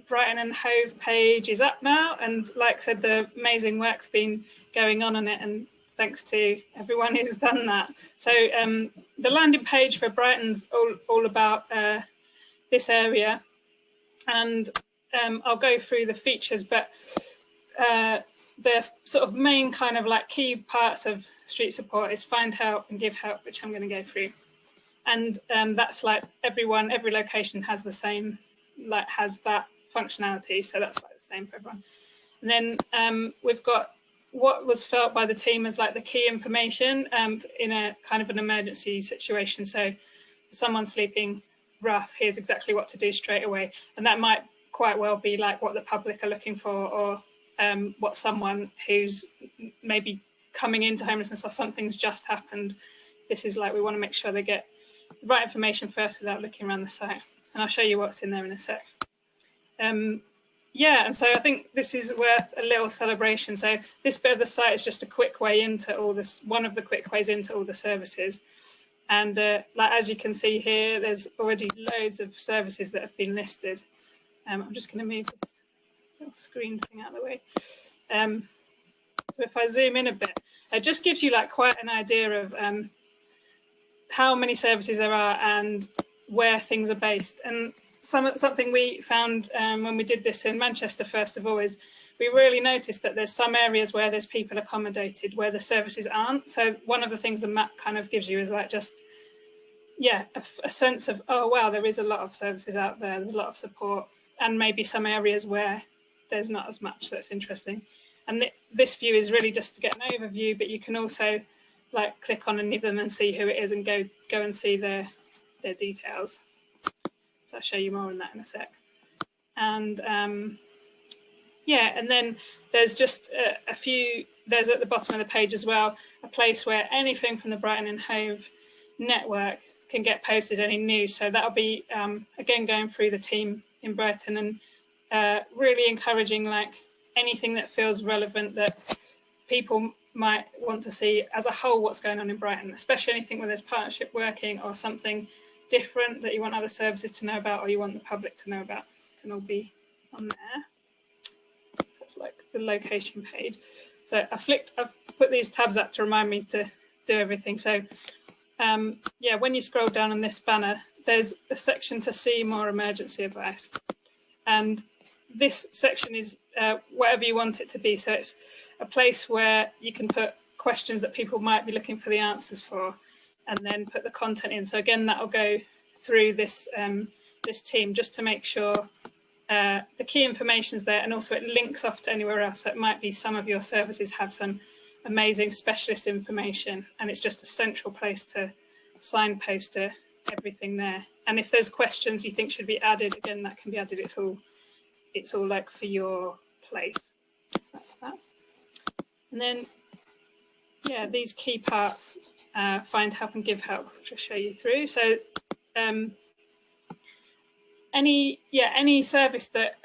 Brighton and Hove page is up now, and like I said, the amazing work's been going on it, and thanks to everyone who's done that. So the landing page for Brighton's all about this area, and I'll go through the features, but the sort of main kind of like key parts of street support is find help and give help, which I'm going to go through. And that's like every location has the same, like has that functionality. So that's like the same for everyone. And then we've got what was felt by the team as like the key information in a kind of an emergency situation. So if someone's sleeping rough, here's exactly what to do straight away. And that might quite well be like what the public are looking for, or what someone who's maybe coming into homelessness or something's just happened. This is like, we want to make sure they get the right information first without looking around the site. And I'll show you what's in there in a sec. Yeah, and so I think this is worth a little celebration. So this bit of the site is just a quick way into all this, one of the quick ways into all the services. And like as you can see here, there's already loads of services that have been listed. I'm just going to move this little screen thing out of the way. So if I zoom in a bit, it just gives you like quite an idea of how many services there are and where things are based. And something we found when we did this in Manchester, first of all, is we really noticed that there's some areas where there's people accommodated where the services aren't. So one of the things the map kind of gives you is like just, yeah, a sense of, oh, wow, there is a lot of services out there. There's a lot of support, and maybe some areas where there's not as much. That's interesting. And this view is really just to get an overview, but you can also like click on any of them and see who it is and go and see their details. So I'll show you more on that in a sec. And yeah, and then there's just a few, there's at the bottom of the page as well, a place where anything from the Brighton and Hove network can get posted, any news. So that'll be, again, going through the team in Brighton and really encouraging like anything that feels relevant that people might want to see as a whole what's going on in Brighton, especially anything where there's partnership working or something different that you want other services to know about or you want the public to know about, can all be on there. So it's like the location page. So I've put these tabs up to remind me to do everything. So yeah, when you scroll down on this banner, there's a section to see more emergency advice. And this section is whatever you want it to be. So it's a place where you can put questions that people might be looking for the answers for, and then put the content in. So again, that'll go through this this team just to make sure the key information is there, and also it links off to anywhere else. So it might be some of your services have some amazing specialist information, and it's just a central place to signpost to everything there. And if there's questions you think should be added, again, that can be added. It's all like for your place. That's that. And then, yeah, these key parts, find help and give help, which I'll show you through. So any service that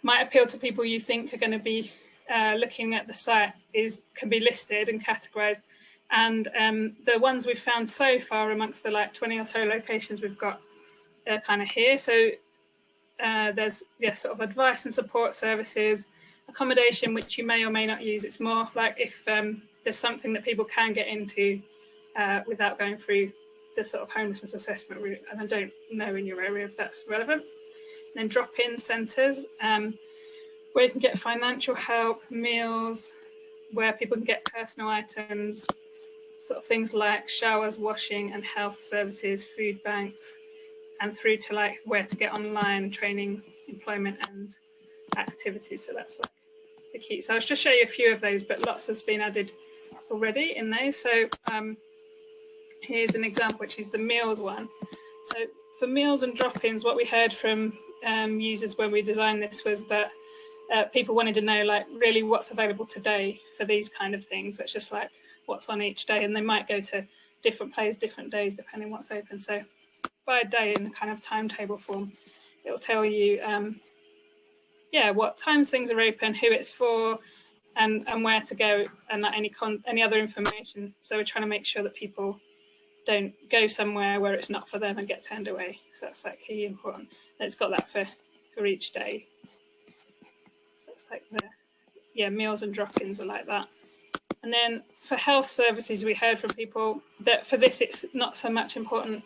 might appeal to people you think are going to be looking at the site can be listed and categorized. And the ones we've found so far amongst the like 20 or so locations we've got kind of here. So there's sort of advice and support services, accommodation, which you may or may not use. It's more like if there's something that people can get into without going through the sort of homelessness assessment route. And I don't know in your area if that's relevant. And then drop-in centres, where you can get financial help, meals, where people can get personal items, sort of things like showers, washing and health services, food banks, and through to like where to get online training, employment and activities. So that's like the key. So I'll just show you a few of those, but lots has been added already in those. So here's an example, which is the meals one. So for meals and drop-ins, what we heard from users when we designed this was that people wanted to know like really what's available today for these kind of things. So it's just like what's on each day, and they might go to different places, different days, depending what's open. So by day in kind of timetable form, it will tell you yeah, what times things are open, who it's for, and where to go, and that any other information. So we're trying to make sure that people don't go somewhere where it's not for them and get turned away. So that's like key important. And it's got that for for each day. So it's like meals and drop-ins are like that. And then for health services, we heard from people that for this, it's not so much important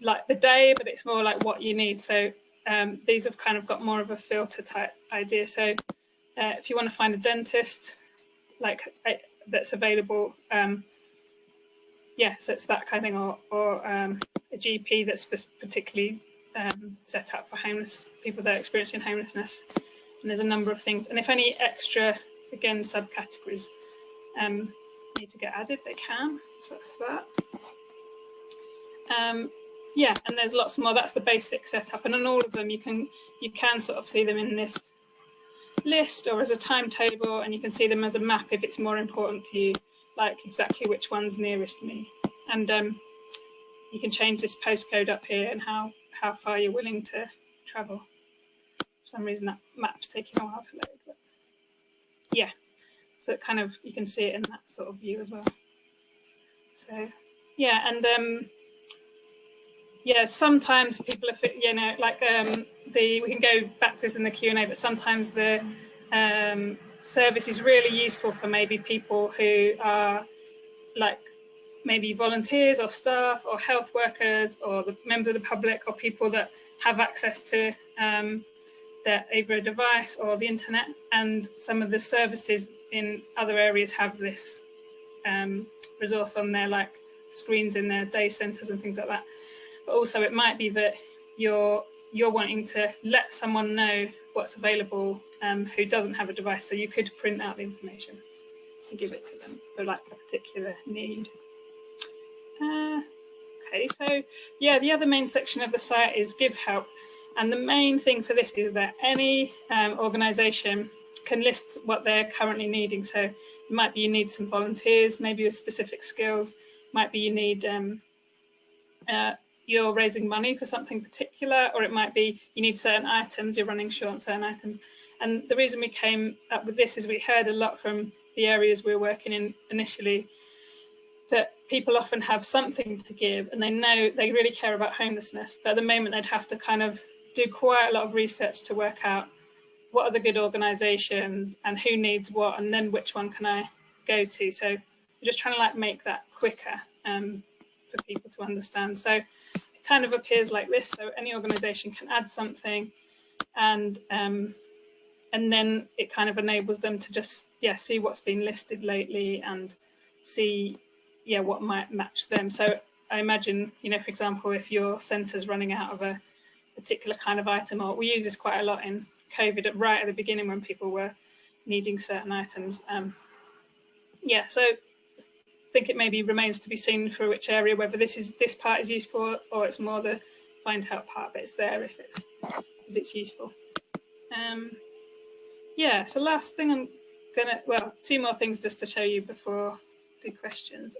like the day, but it's more like what you need. So these have kind of got more of a filter type idea. So if you want to find a dentist like that's available, so it's that kind of thing, or a GP that's particularly set up for homeless people that are experiencing homelessness. And there's a number of things. And if any extra, again, subcategories need to get added, they can. So that's that. And there's lots more. That's the basic setup. And on all of them, you can sort of see them in this list or as a timetable, and you can see them as a map if it's more important to you, like exactly which one's nearest me. And you can change this postcode up here and how far you're willing to travel. For some reason that map's taking a while to load, but yeah, so it kind of, you can see it in that sort of view as well. So yeah, and sometimes people are, like we can go back to this in the Q&A, but sometimes the service is really useful for maybe people who are like maybe volunteers or staff or health workers or the members of the public or people that have access to either a device or the internet. And some of the services in other areas have this resource on there, like screens in their day centres and things like that. But also it might be that you're wanting to let someone know what's available who doesn't have a device, so you could print out the information to give it to them for like a particular need. Okay, so yeah, the other main section of the site is Give Help, and the main thing for this is that any organisation can list what they're currently needing. So it might be you need some volunteers, maybe with specific skills, might be you need you're raising money for something particular, or it might be you need certain items, you're running short on certain items. And the reason we came up with this is we heard a lot from the areas we were working in initially that people often have something to give and they know they really care about homelessness, but at the moment they'd have to kind of do quite a lot of research to work out what are the good organisations and who needs what, and then which one can I go to. So we're just trying to like make that quicker for people to understand. So it kind of appears like this. So any organisation can add something, and then it kind of enables them to just see what's been listed lately and see what might match them. So I imagine, for example, if your centre's running out of a particular kind of item, or we use this quite a lot in COVID right at the beginning when people were needing certain items. So I think it maybe remains to be seen for which area, whether this part is useful or it's more the find help part, but it's there if it's useful. So last thing I'm gonna, two more things just to show you before I do questions.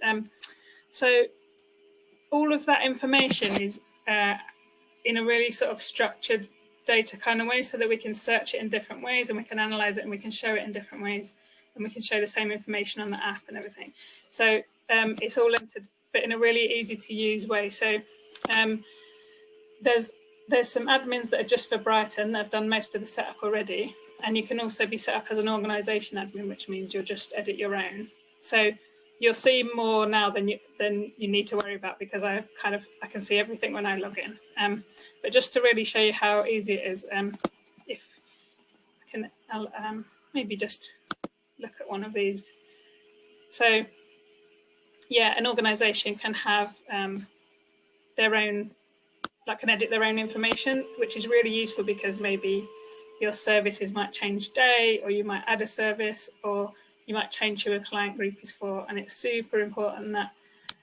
So all of that information is in a really sort of structured data kind of way, so that we can search it in different ways and we can analyze it and we can show it in different ways, and we can show the same information on the app and everything. So it's all entered, but in a really easy to use way. So there's some admins that are just for Brighton that have done most of the setup already, and you can also be set up as an organisation admin, which means you'll just edit your own. So you'll see more now than you need to worry about, because I can see everything when I log in. But just to really show you how easy it is, if I can, I'll maybe just look at one of these. So an organisation can have their own, can edit their own information, which is really useful because maybe your services might change day, or you might add a service, or you might change who a client group is for. And it's super important that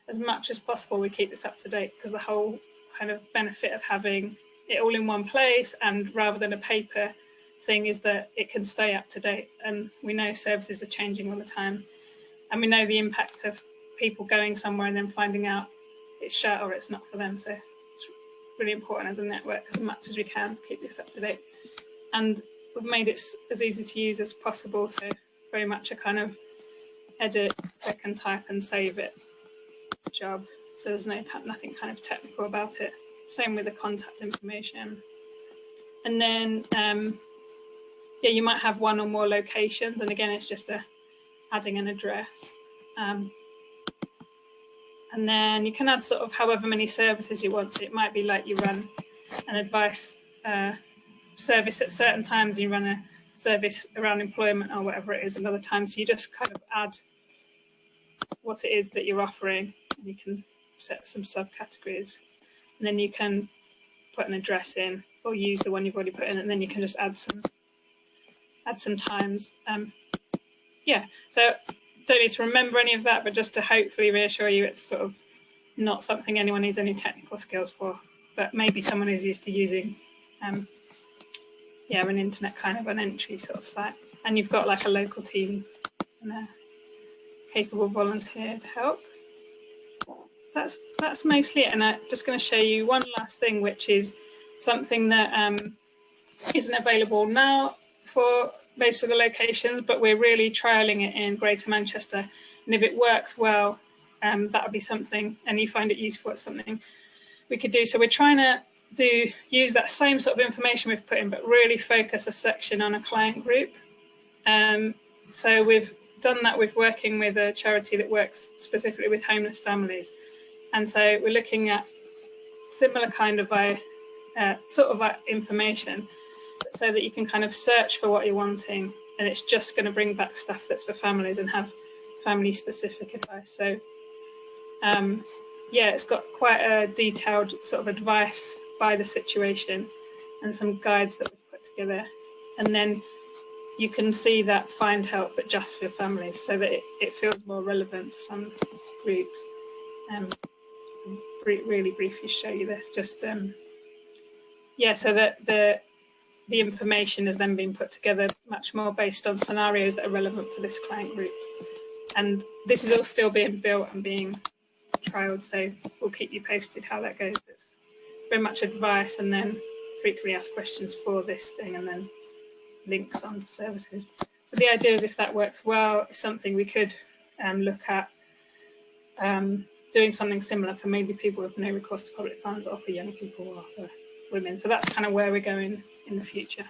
as much as possible we keep this up to date, because the whole kind of benefit of having it all in one place and rather than a paper thing is that it can stay up to date. And we know services are changing all the time, and we know the impact of people going somewhere and then finding out it's shut or it's not for them. So it's really important as a network, as much as we can, to keep this up to date. And we've made it as easy to use as possible, so very much a kind of edit, click and type and save it job. So there's nothing kind of technical about it. Same with the contact information. And then, yeah, you might have one or more locations. And again, it's just adding an address. And then you can add sort of however many services you want. So it might be like you run an advice service at certain times, you run a service around employment or whatever it is another time. So you just kind of add what it is that you're offering, and you can set some subcategories. And then you can put an address in or use the one you've already put in, and then you can just add some times. Yeah, so don't need to remember any of that, but just to hopefully reassure you, it's sort of not something anyone needs any technical skills for, but maybe someone who's used to using an internet kind of an entry sort of site, and you've got like a local team and a capable volunteer to help. So that's mostly it, and I'm just going to show you one last thing, which is something that isn't available now for most of the locations, but we're really trialing it in Greater Manchester, and if it works well, that would be something, and you find it useful, it's something we could do. So we're trying to use that same sort of information we've put in, but really focus a section on a client group. So we've done that with working with a charity that works specifically with homeless families, and so we're looking at similar kind of information, so that you can kind of search for what you're wanting, and it's just going to bring back stuff that's for families and have family specific advice. So yeah, it's got quite a detailed sort of advice by the situation and some guides that we've put together, and then you can see that find help but just for families, so that it feels more relevant for some groups. Really briefly show you this, just yeah, so that the information has then been put together much more based on scenarios that are relevant for this client group. And this is all still being built and being trialed, so we'll keep you posted how that goes. It's very much advice and then frequently asked questions for this thing, and then links onto services. So the idea is, if that works well, it's something we could look at doing something similar for maybe people with no recourse to public funds, or for young people, or for women. So that's kind of where we're going in the future.